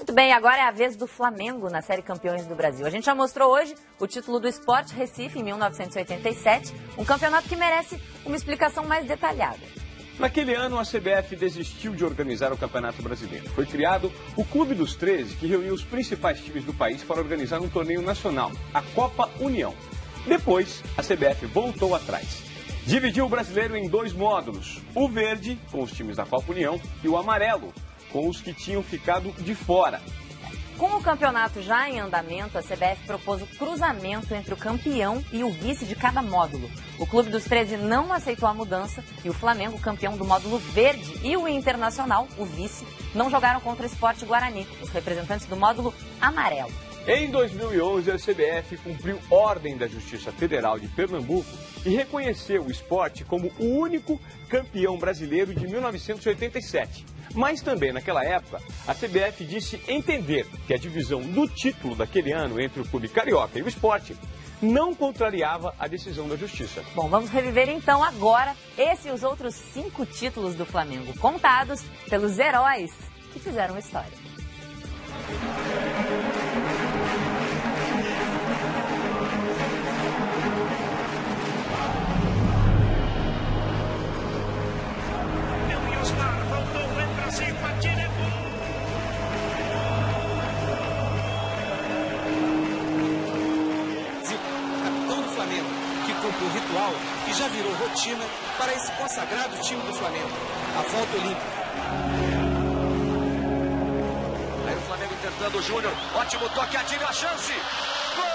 Muito bem, agora é a vez do Flamengo na Série Campeões do Brasil. A gente já mostrou hoje o título do Sport Recife em 1987, um campeonato que merece uma explicação mais detalhada. Naquele ano, a CBF desistiu de organizar o Campeonato Brasileiro. Foi criado o Clube dos 13, que reuniu os principais times do país para organizar um torneio nacional, a Copa União. Depois, a CBF voltou atrás. Dividiu o brasileiro em dois módulos, o verde, com os times da Copa União, e o amarelo, com os que tinham ficado de fora. Com o campeonato já em andamento, a CBF propôs o cruzamento entre o campeão e o vice de cada módulo. O Clube dos 13 não aceitou a mudança e o Flamengo, campeão do módulo verde, e o Internacional, o vice, não jogaram contra o Sport Guarani, os representantes do módulo amarelo. Em 2011, a CBF cumpriu ordem da Justiça Federal de Pernambuco e reconheceu o Sport como o único campeão brasileiro de 1987. Mas também naquela época, a CBF disse entender que a divisão do título daquele ano entre o Clube Carioca e o Sport não contrariava a decisão da Justiça. Bom, vamos reviver então agora esse e os outros 5 títulos do Flamengo, contados pelos heróis que fizeram história. O ritual que já virou rotina para esse consagrado time do Flamengo, a volta olímpica. Aí o Flamengo tentando o Júnior, ótimo toque, atira a chance. Gol!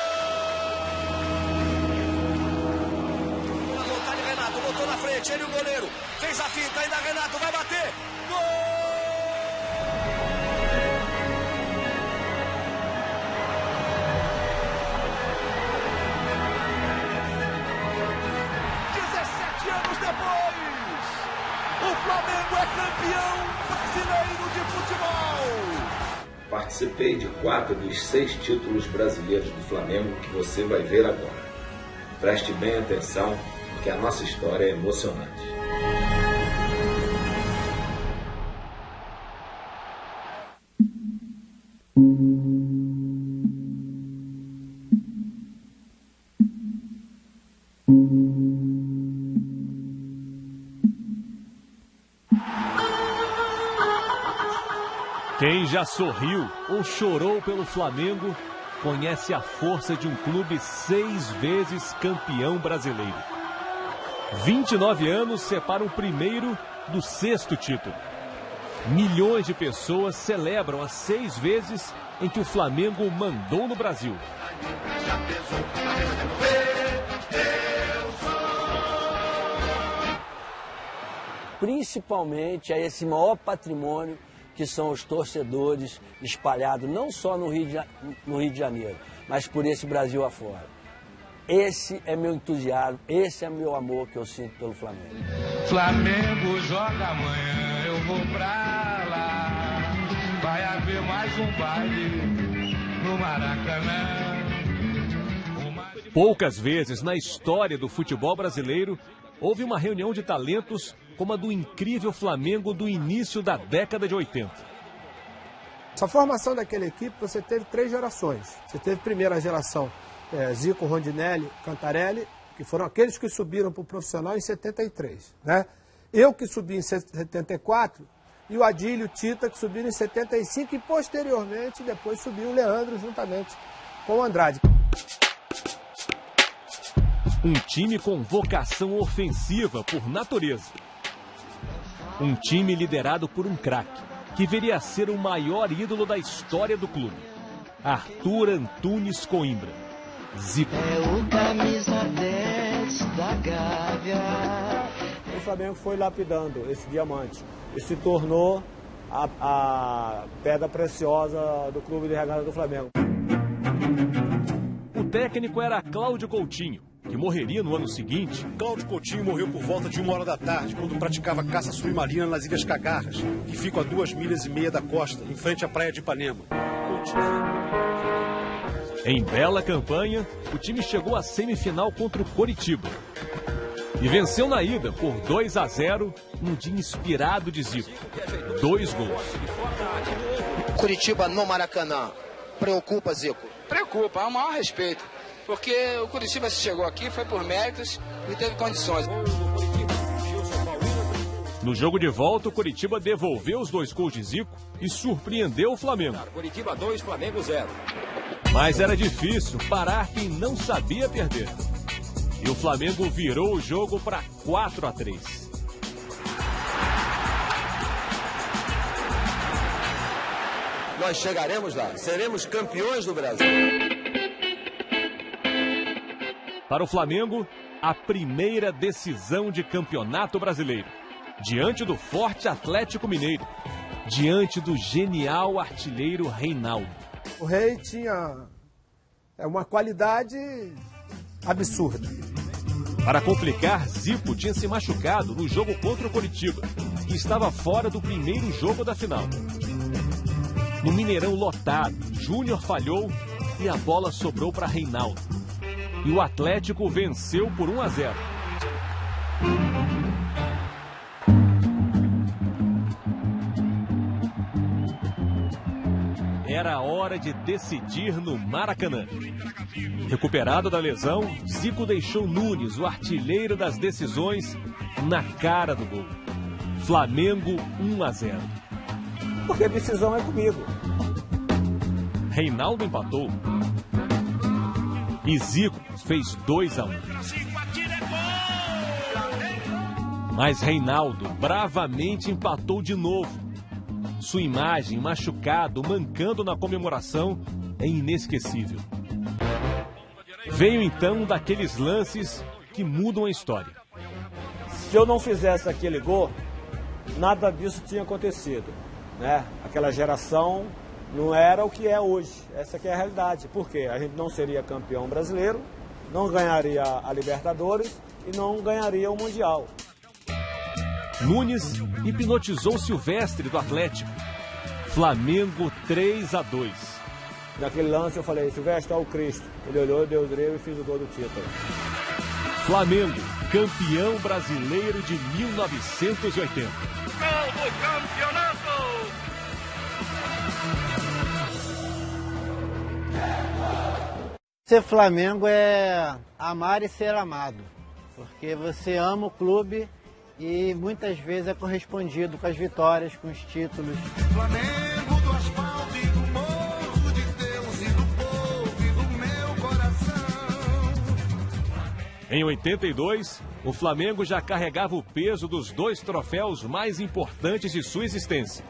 Na vontade, Renato, botou na frente, ele o goleiro, fez a finta, ainda Renato vai bater. Gol! O Flamengo é campeão brasileiro de futebol! Participei de 4 dos 6 títulos brasileiros do Flamengo que você vai ver agora. Preste bem atenção, porque a nossa história é emocionante. Quem já sorriu ou chorou pelo Flamengo conhece a força de um clube 6 vezes campeão brasileiro. 29 anos separam o primeiro do 6º título. Milhões de pessoas celebram as 6 vezes em que o Flamengo mandou no Brasil. Principalmente a esse maior patrimônio que são os torcedores espalhados não só no Rio de Janeiro, mas por esse Brasil afora. Esse é meu entusiasmo, esse é meu amor que eu sinto pelo Flamengo. Flamengo joga amanhã, eu vou pra lá. Vai haver mais um baile no Maracanã. Poucas vezes na história do futebol brasileiro houve uma reunião de talentos como a do incrível Flamengo do início da década de 80. Essa formação daquela equipe, você teve 3 gerações. Você teve a primeira geração, Zico, Rondinelli, Cantarelli, que foram aqueles que subiram para o profissional em 73. Né? Eu que subi em 74, e o Adílio, o Tita, que subiram em 75, e posteriormente, depois subiu o Leandro juntamente com o Andrade. Um time com vocação ofensiva por natureza. Um time liderado por um craque, que viria a ser o maior ídolo da história do clube. Arthur Antunes Coimbra. Zico. É o camisa 10 da Gávea. O Flamengo foi lapidando esse diamante e se tornou a pedra preciosa do clube de regata do Flamengo. O técnico era Cláudio Coutinho, que morreria no ano seguinte. Cláudio Coutinho morreu por volta de 1h da tarde, quando praticava caça submarina nas Ilhas Cagarras, que ficam a 2,5 milhas da costa, em frente à praia de Ipanema. Em bela campanha, o time chegou à semifinal contra o Coritiba. E venceu na ida por 2-0, num dia inspirado de Zico. 2 gols. Curitiba no Maracanã. Preocupa, Zico? Preocupa, é o maior respeito. Porque o Curitiba chegou aqui, foi por méritos e teve condições. No jogo de volta, o Curitiba devolveu os 2 gols de Zico e surpreendeu o Flamengo. Curitiba 2, Flamengo 0. Mas era difícil parar quem não sabia perder. E o Flamengo virou o jogo para 4-3. Nós chegaremos lá, seremos campeões do Brasil. Para o Flamengo, a primeira decisão de campeonato brasileiro. Diante do forte Atlético Mineiro. Diante do genial artilheiro Reinaldo. O Rei tinha uma qualidade absurda. Para complicar, Zico tinha se machucado no jogo contra o Coritiba e estava fora do primeiro jogo da final. No Mineirão lotado, Júnior falhou e a bola sobrou para Reinaldo. E o Atlético venceu por 1-0. Era hora de decidir no Maracanã. Recuperado da lesão, Zico deixou Nunes, o artilheiro das decisões, na cara do gol. Flamengo 1-0. Porque a decisão é comigo. Reinaldo empatou. E Zico fez 2-1. Mas Reinaldo bravamente empatou de novo. Sua imagem, machucado, mancando na comemoração, é inesquecível. Veio então daqueles lances que mudam a história. Se eu não fizesse aquele gol, nada disso tinha acontecido, né? Aquela geração não era o que é hoje. Essa que é a realidade. Por quê? A gente não seria campeão brasileiro, não ganharia a Libertadores e não ganharia o Mundial. Nunes hipnotizou Silvestre do Atlético. Flamengo 3-2. Naquele lance eu falei, Silvestre, olha o Cristo. Ele olhou, deu o drible e fiz o gol do título. Flamengo, campeão brasileiro de 1980. Gol do campeonato! Ser Flamengo é amar e ser amado. Porque você ama o clube e muitas vezes é correspondido com as vitórias, com os títulos. Flamengo do asfalto e do morro de Deus e do povo e do meu coração. Em 82, o Flamengo já carregava o peso dos 2 troféus mais importantes de sua existência.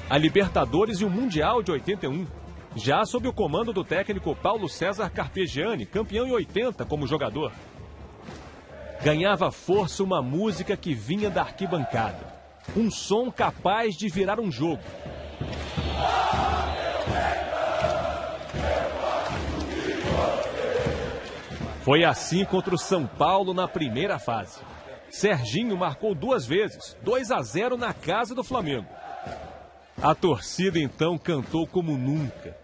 A Libertadores e o Mundial de 81, já sob o comando do técnico Paulo César Carpegiani, campeão em 80 como jogador. Ganhava força uma música que vinha da arquibancada. Um som capaz de virar um jogo. Foi assim contra o São Paulo na primeira fase. Serginho marcou 2 vezes, 2-0 na casa do Flamengo. A torcida então cantou como nunca.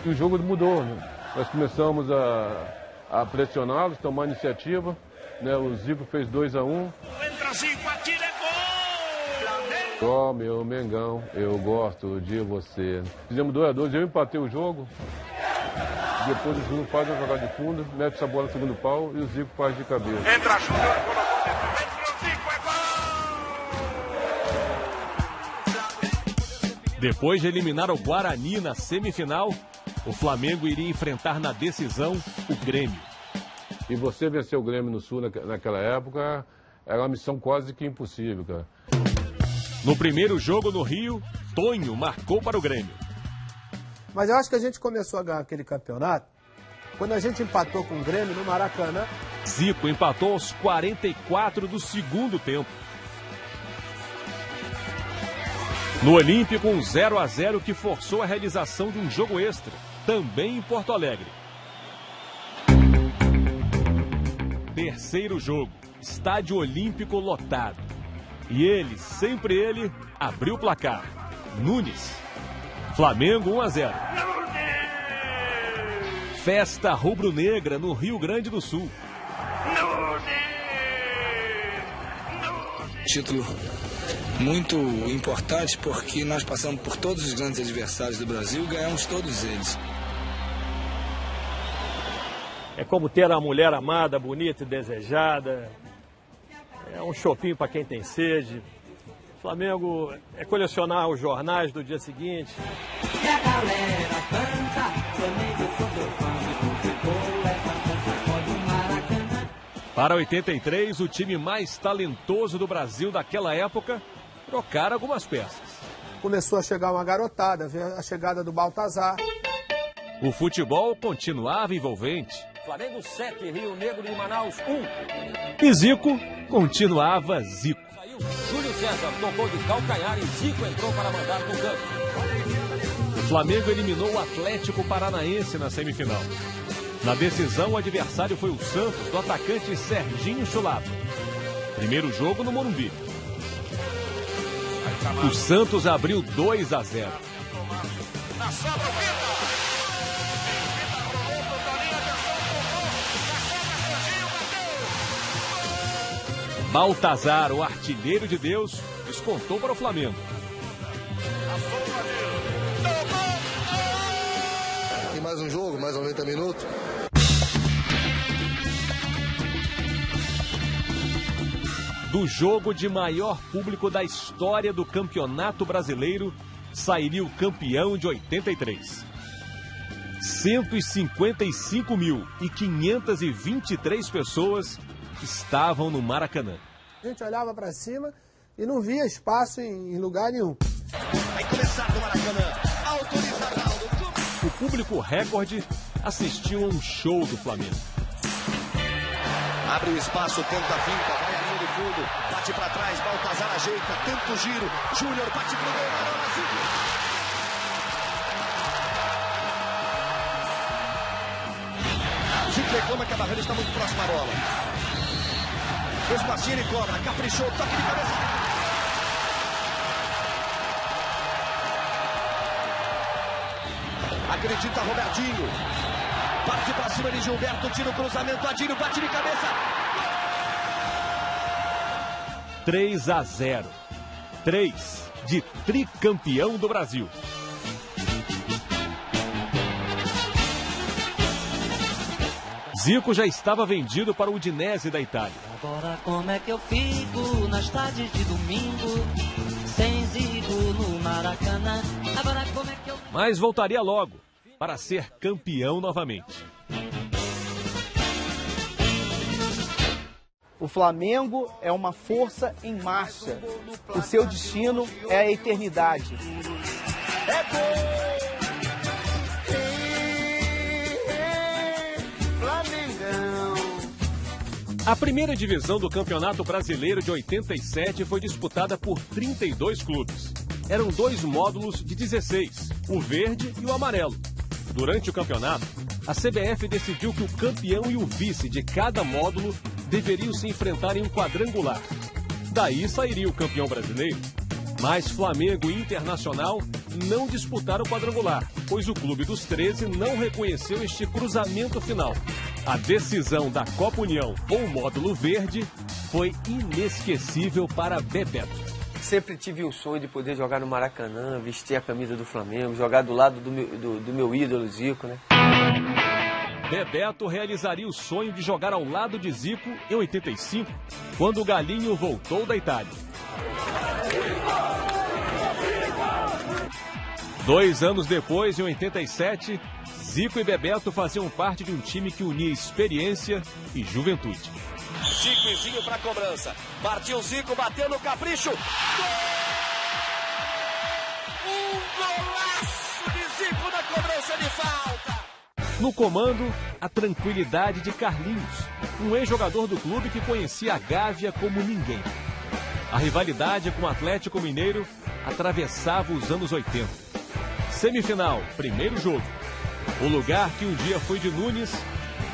O jogo mudou, né? Nós começamos a pressioná-los, tomar iniciativa, né? O Zico fez 2-1. Entra Zico, atira, é gol! Ó, meu Mengão, eu gosto de você. Fizemos 2-2, eu empatei o jogo. Depois o Júnior faz uma jogada de fundo, mete essa bola no segundo pau e o Zico faz de cabeça. Entra Júnior, colocou dentro, entra o Zico, é gol! Depois de eliminar o Guarani na semifinal, o Flamengo iria enfrentar na decisão o Grêmio. E você vencer o Grêmio no Sul naquela época era uma missão quase que impossível, cara. No primeiro jogo no Rio, Tonho marcou para o Grêmio. Mas eu acho que a gente começou a ganhar aquele campeonato quando a gente empatou com o Grêmio no Maracanã. Zico empatou aos 44 do segundo tempo. No Olímpico, um 0-0 que forçou a realização de um jogo extra, também em Porto Alegre. Terceiro jogo, Estádio Olímpico lotado. E ele, sempre ele, abriu o placar. Nunes. Flamengo 1-0. Festa rubro-negra no Rio Grande do Sul. Título muito importante porque nós passamos por todos os grandes adversários do Brasil e ganhamos todos eles. É como ter a mulher amada, bonita e desejada. É um chopinho para quem tem sede. Flamengo é colecionar os jornais do dia seguinte. E a galera canta, Flamengo sou teu fã, futebol é fantástico, pode Maracanã. Para 83, o time mais talentoso do Brasil daquela época trocaram algumas peças. Começou a chegar uma garotada, veio a chegada do Baltazar. O futebol continuava envolvente. Flamengo 7, Rio Negro de Manaus 1. E Zico continuava Zico. Júlio César tocou de calcanhar e Zico entrou para mandar no campo. O Flamengo eliminou o Atlético Paranaense na semifinal. Na decisão, o adversário foi o Santos, do atacante Serginho Chulapa. Primeiro jogo no Morumbi. O Santos abriu 2-0. Na sobra, o Pita. Baltazar, o artilheiro de Deus, descontou para o Flamengo. Tem mais um jogo, mais 90 minutos. Do jogo de maior público da história do Campeonato Brasileiro, sairia o campeão de 83. 155.523 pessoas estavam no Maracanã. A gente olhava para cima e não via espaço em lugar nenhum. Vai começar no Maracanã. Autorizado. O público recorde assistiu a um show do Flamengo. Abre o espaço, tenta a finta, vai a linha de fundo, bate para trás, Baltazar ajeita, tenta o giro, Júnior bate pro gol, Arana, Zico reclama que a barreira está muito próxima à bola. Fez passinho, ele cobra, caprichou, toque de cabeça. Acredita Robertinho. Parte pra cima de Gilberto, tira o cruzamento, Adílio bate de cabeça. 3-0. 3 de tricampeão do Brasil. Zico já estava vendido para o Udinese da Itália. Agora como é que eu fico nas tardes de domingo, sem Zico no Maracanã? Agora como é que eu... Mas voltaria logo para ser campeão novamente. O Flamengo é uma força em marcha. O seu destino é a eternidade. É gol! Flamengão! A primeira divisão do Campeonato Brasileiro de 87 foi disputada por 32 clubes. Eram 2 módulos de 16, o verde e o amarelo. Durante o campeonato, a CBF decidiu que o campeão e o vice de cada módulo deveriam se enfrentar em um quadrangular. Daí sairia o campeão brasileiro. Mas Flamengo e Internacional não disputaram o quadrangular, pois o Clube dos 13 não reconheceu este cruzamento final. A decisão da Copa União ou módulo verde foi inesquecível para Bebeto. Sempre tive o sonho de poder jogar no Maracanã, vestir a camisa do Flamengo, jogar do lado do meu ídolo Zico, né? Bebeto realizaria o sonho de jogar ao lado de Zico em 85, quando o Galinho voltou da Itália. 2 anos depois, em 87, Zico e Bebeto faziam parte de um time que unia experiência e juventude. Zicozinho para cobrança. Partiu Zico, bateu no capricho. Gol! Um golaço de Zico na cobrança de falta. No comando, a tranquilidade de Carlinhos, um ex-jogador do clube que conhecia a Gávea como ninguém. A rivalidade com o Atlético Mineiro atravessava os anos 80. Semifinal, primeiro jogo. O lugar que um dia foi de Nunes,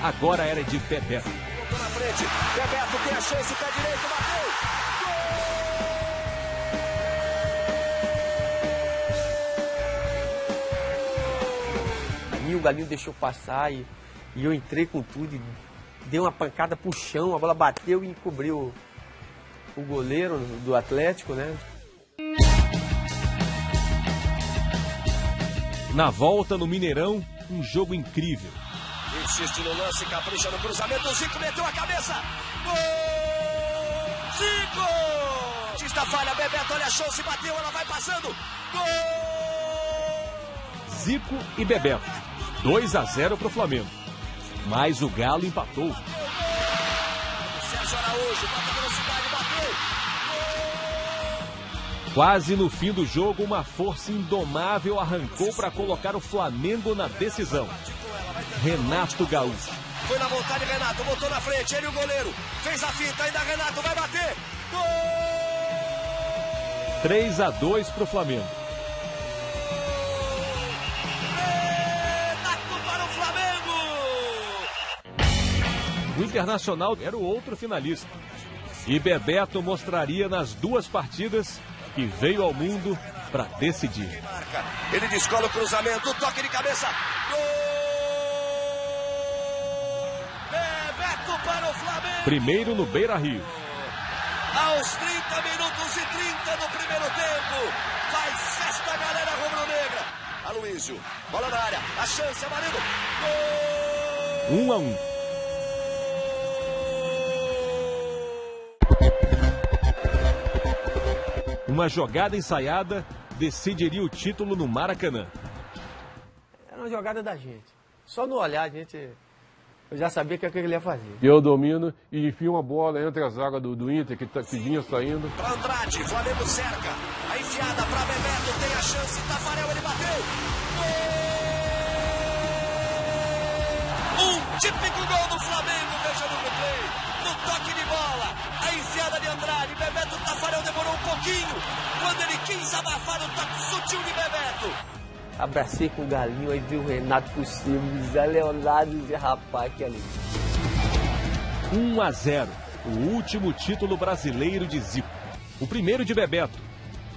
agora era de Bebeto. Na frente, Bebeto tem a chance, pé direito, bateu. E o Galinho deixou passar e E eu entrei com tudo e dei uma pancada pro chão, a bola bateu e cobriu o goleiro do Atlético, né? Na volta no Mineirão, um jogo incrível. Insiste no lance, capricha no cruzamento, o Zico meteu a cabeça. Gol! Zico! Tista falha, Bebeto, olha a chance, bateu, ela vai passando. Gol! Zico e Bebeto. 2-0 para o Flamengo. Mas o Galo empatou. Sérgio Araújo, bota velocidade, bateu. Quase no fim do jogo, uma força indomável arrancou para colocar o Flamengo na decisão. Renato Gaúcho. Foi na vontade, Renato, botou na frente, ele e o goleiro. Fez a finta, ainda Renato, vai bater. Gol! 3-2 para o Flamengo. Renato para o Flamengo! O Internacional era o outro finalista. E Bebeto mostraria nas duas partidas que veio ao mundo para decidir. Ele descola o cruzamento, toque de cabeça. Gol! Bebeto para o Flamengo. Primeiro no Beira-Rio. Aos 30 minutos e 30 do primeiro tempo. Faz festa a galera rubro-negra. Aloísio, bola na área, a chance, Amarildo. Gol! 1-1. Uma jogada ensaiada decidiria o título no Maracanã. Era uma jogada da gente. Só no olhar, eu já sabia que ele ia fazer. Eu domino e enfio uma bola entre a zaga do Inter, que vinha saindo. Para Andrade, Flamengo cerca. A enfiada para Bebeto, tem a chance. Tafarel, ele bateu. Gol! Um típico gol do Flamengo, veja no replay. No toque de bola, a enfiada de Andrade. Bebeto, Tafarel demorou um pouquinho. Quando ele quis abafar o toque sutil de Bebeto. Abracei com o Galinho, aí vi o Renato por cima, Zé Leonardo e Zé Rapaz, que ali. 1-0, o último título brasileiro de Zico. O primeiro de Bebeto,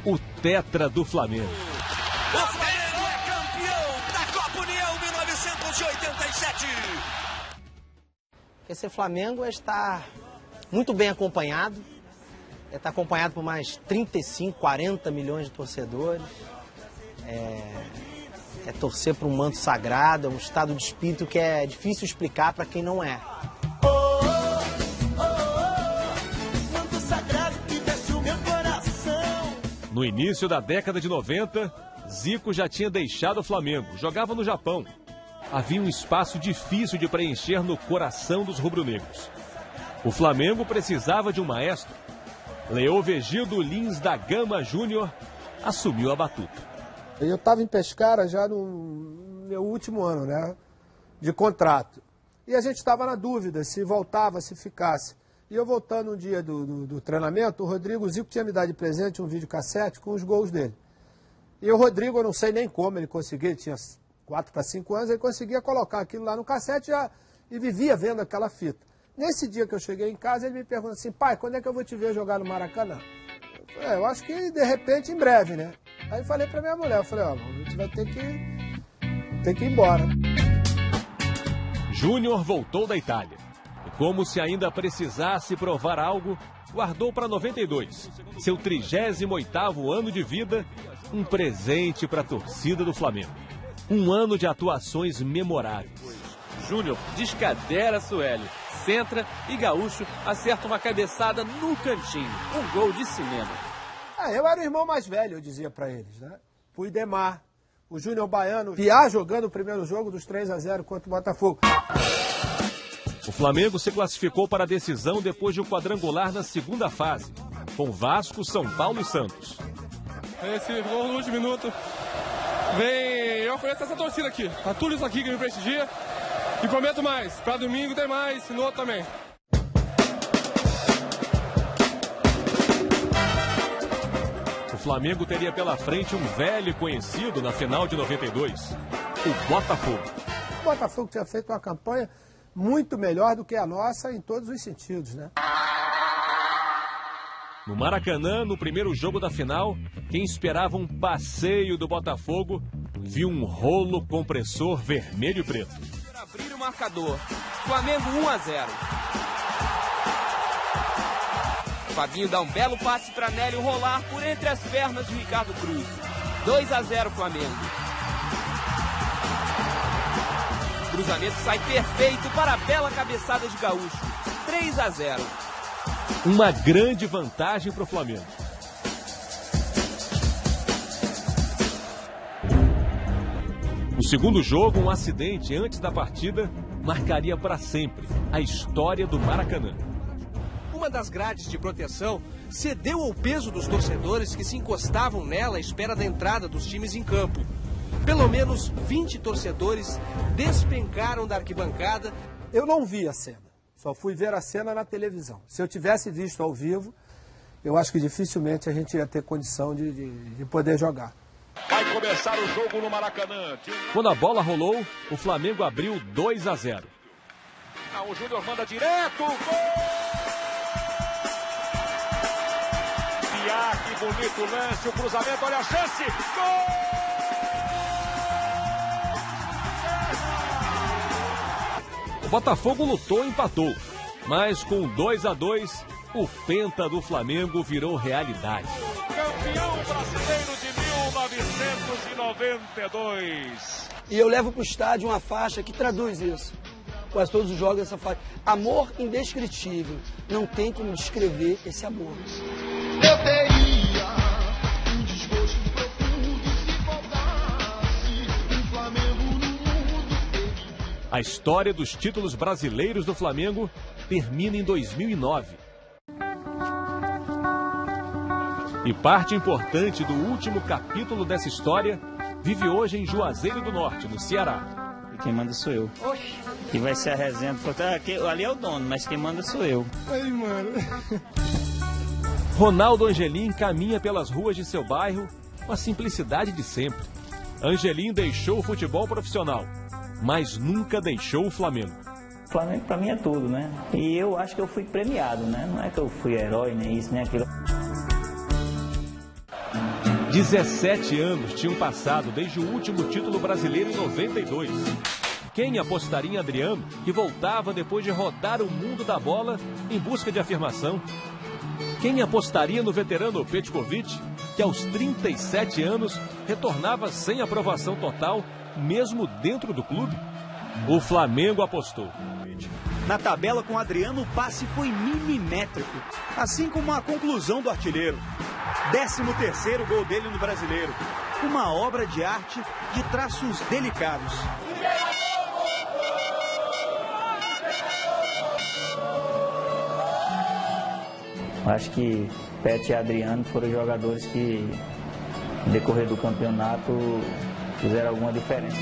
o tetra do Flamengo. O Flamengo é campeão da Copa União 1987. Esse Flamengo está muito bem acompanhado. Está acompanhado por mais 35, 40 milhões de torcedores. É torcer para um manto sagrado, é um estado de espírito que é difícil explicar para quem não é. No início da década de 90, Zico já tinha deixado o Flamengo, jogava no Japão. Havia um espaço difícil de preencher no coração dos rubro-negros. O Flamengo precisava de um maestro. Leovigildo Lins da Gama Júnior assumiu a batuta. Eu estava em Pescara já no meu último ano, né, de contrato. E a gente estava na dúvida se voltava, se ficasse. E eu voltando um dia do treinamento, o Rodrigo Zico tinha me dado de presente um videocassete com os gols dele. E o Rodrigo, eu não sei nem como ele conseguia, ele tinha 4 para 5 anos, ele conseguia colocar aquilo lá no cassete e vivia vendo aquela fita. Nesse dia que eu cheguei em casa, ele me pergunta assim, pai, quando é que eu vou te ver jogar no Maracanã? Eu acho que de repente em breve, né? Aí eu falei pra minha mulher, eu falei, a gente vai ter que ir embora. Júnior voltou da Itália. E como se ainda precisasse provar algo, guardou para 92, seu 38º ano de vida, um presente para a torcida do Flamengo. Um ano de atuações memoráveis. Júnior descadera Sueli, centra e Gaúcho acerta uma cabeçada no cantinho. Um gol de cinema. Eu era o irmão mais velho, eu dizia pra eles, né? O Idemar, o Júnior Baiano, Piá jogando o primeiro jogo dos 3-0 contra o Botafogo. O Flamengo se classificou para a decisão depois de um quadrangular na segunda fase, com Vasco, São Paulo e Santos. Esse gol no último minuto eu conheço essa torcida aqui, tá tudo isso aqui que me prestigia e prometo mais, para domingo tem mais e no outro também. O Flamengo teria pela frente um velho conhecido na final de 92, o Botafogo. O Botafogo tinha feito uma campanha muito melhor do que a nossa em todos os sentidos, né? No Maracanã, no primeiro jogo da final, quem esperava um passeio do Botafogo viu um rolo compressor vermelho e preto. o marcador. Flamengo 1-0. Fabinho dá um belo passe para Nélio rolar por entre as pernas de Ricardo Cruz. 2-0 Flamengo. O cruzamento sai perfeito para a bela cabeçada de Gaúcho. 3-0. Uma grande vantagem para o Flamengo. No segundo jogo, um acidente antes da partida marcaria para sempre a história do Maracanã. Uma das grades de proteção cedeu ao peso dos torcedores que se encostavam nela à espera da entrada dos times em campo. Pelo menos 20 torcedores despencaram da arquibancada. Eu não vi a cena, só fui ver a cena na televisão. Se eu tivesse visto ao vivo, eu acho que dificilmente a gente ia ter condição de poder jogar. Vai começar o jogo no Maracanã. Quando a bola rolou, o Flamengo abriu 2-0. O Júnior manda direto. Gol! Que bonito lance, o cruzamento, olha a chance. Gol! O Botafogo lutou e empatou, mas com 2-2, o penta do Flamengo virou realidade. Campeão brasileiro de 1992. E eu levo para o estádio uma faixa que traduz isso. Quase todos os jogos essa faixa. Amor indescritível. Não tem como descrever esse amor. Eu teria um desgosto profundo se faltasse um Flamengo no mundo. A história dos títulos brasileiros do Flamengo termina em 2009. E parte importante do último capítulo dessa história vive hoje em Juazeiro do Norte, no Ceará. E quem manda sou eu. Oxi. Que vai ser a resenha. Ali é o dono, mas quem manda sou eu. Ai, mano. Ronaldo Angelim caminha pelas ruas de seu bairro com a simplicidade de sempre. Angelim deixou o futebol profissional, mas nunca deixou o Flamengo. O Flamengo pra mim é tudo, né? E eu acho que eu fui premiado, né? Não é que eu fui herói, nem isso, nem aquilo. 17 anos tinham passado desde o último título brasileiro em 92. Quem apostaria em Adriano, que voltava depois de rodar o mundo da bola em busca de afirmação? Quem apostaria no veterano Petkovic, que aos 37 anos retornava sem aprovação total, mesmo dentro do clube? O Flamengo apostou. Na tabela com Adriano, o passe foi milimétrico, assim como a conclusão do artilheiro. 13º gol dele no Brasileiro. Uma obra de arte de traços delicados. Acho que Pet e Adriano foram jogadores que, no decorrer do campeonato, fizeram alguma diferença.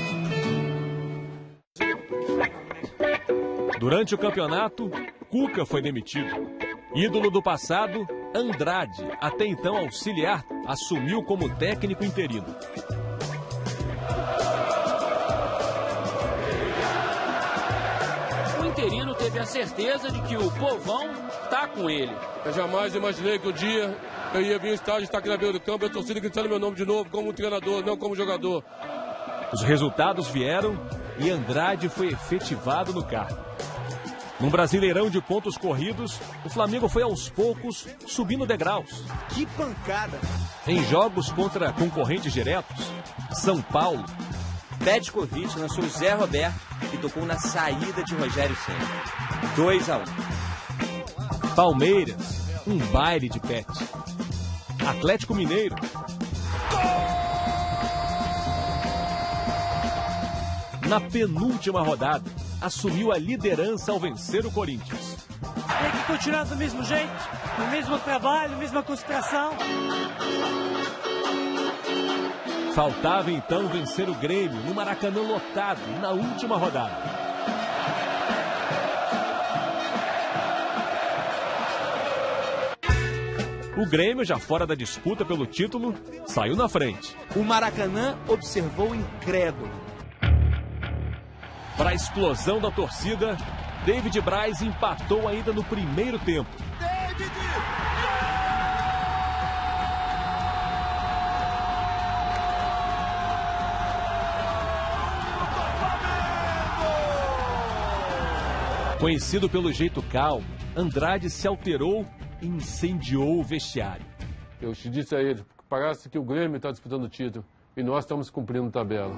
Durante o campeonato, Cuca foi demitido. Ídolo do passado, Andrade, até então auxiliar, assumiu como técnico interino. O interino teve a certeza de que o povão tá com ele. Eu jamais imaginei que um dia eu ia vir ao estádio, estar aqui na beira do campo, e a torcida gritando meu nome de novo, como treinador, não como jogador. Os resultados vieram e Andrade foi efetivado no cargo. Num Brasileirão de pontos corridos, o Flamengo foi aos poucos subindo degraus. Que pancada! Em jogos contra concorrentes diretos, São Paulo. Petkovic lançou Zé Roberto e tocou na saída de Rogério Ceni. 2-1. Palmeiras, um baile de Pet. Atlético Mineiro. Na penúltima rodada, assumiu a liderança ao vencer o Corinthians. Tem que continuar do mesmo jeito, no mesmo trabalho, mesma concentração. Faltava então vencer o Grêmio no Maracanã lotado na última rodada. O Grêmio, já fora da disputa pelo título, saiu na frente. O Maracanã observou incrédulo. Para a explosão da torcida, David Braz empatou ainda no primeiro tempo. Conhecido pelo jeito calmo, Andrade se alterou e incendiou o vestiário. Eu te disse a ele, parece que o Grêmio está disputando o título e nós estamos cumprindo tabela.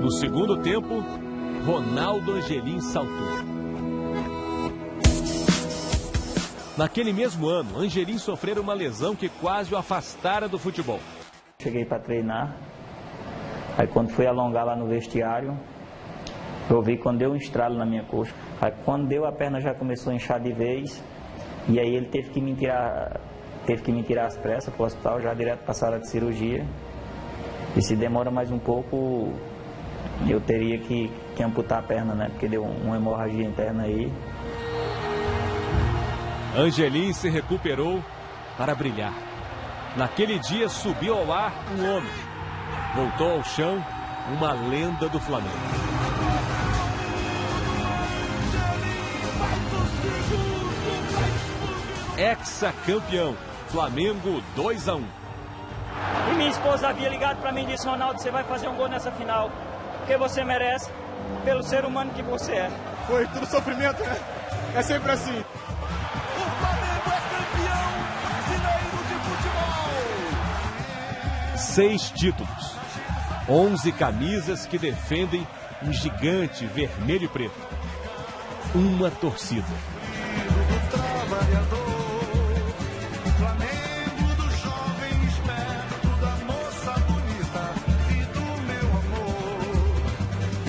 No segundo tempo, Ronaldo Angelim saltou. Naquele mesmo ano, Angelim sofreu uma lesão que quase o afastara do futebol. Cheguei para treinar, aí quando fui alongar lá no vestiário, eu vi quando deu um estralo na minha coxa. Aí quando deu, a perna já começou a inchar de vez, e aí ele teve que me tirar às pressas para o hospital, já direto para a sala de cirurgia. E se demora mais um pouco, eu teria que amputar a perna, né? Porque deu uma hemorragia interna aí. Angelim se recuperou para brilhar. Naquele dia subiu ao ar um homem. Voltou ao chão uma lenda do Flamengo. Ex-campeão, Flamengo 2-1. E minha esposa havia ligado para mim e disse: Ronaldo, você vai fazer um gol nessa final, porque você merece, pelo ser humano que você é. Foi tudo sofrimento, né? É sempre assim. O Flamengo é campeão brasileiro de futebol. 6 títulos, 11 camisas que defendem um gigante vermelho e preto. Uma torcida. Flamengo do jovem esperto, da moça bonita e do meu amor.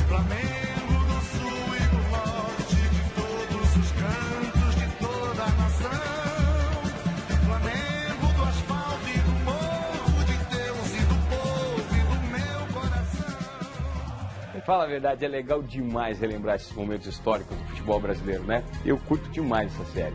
Flamengo do sul e do norte, de todos os cantos, de toda a nação. Flamengo do asfalto e do morro, de Deus e do povo e do meu coração. Fala a verdade, é legal demais relembrar esses momentos históricos do futebol brasileiro, né? Eu curto demais essa série.